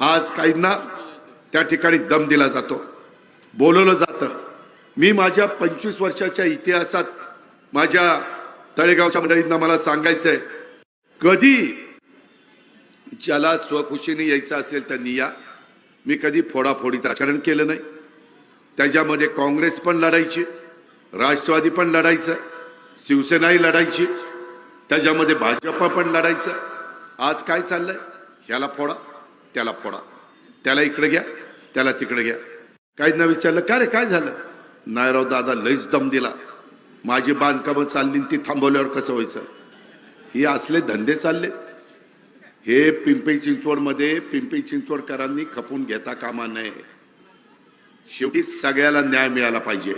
आज काहींना त्या ठिकाणी दम दिला जातो, बोलवलं जातं। मी माझ्या 25 वर्षाच्या इतिहासात माझ्या तळेगावच्या मंडळींना मला सांगायचंय, कधी ज्याला स्वखुशीने यायचं असेल त्यांनी या। मी कधी फोडाफोडीचं राजकारण केलं नाही। त्याच्यामध्ये काँग्रेस पण लढायची, राष्ट्रवादी पण लढायचं, शिवसेनाही लढायची, त्याच्यामध्ये भाजप पण लढायचं। आज काय चाललंय, ह्याला फोडा त्याला फोडा, त्याला इकडे घ्या त्याला तिकडे घ्या। काहींना विचारलं का रे काय झालं, नाही राव दादा लईच दम दिला, माझी बांधकामं चालली ती थांबवल्यावर कसं व्हायचं। हे असले धंदे चालले, हे पिंपरी चिंचवडमध्ये पिंपरी चिंचवडकरांनी खपून घेता कामा नये। शेवटी सगळ्याला न्याय मिळाला पाहिजे।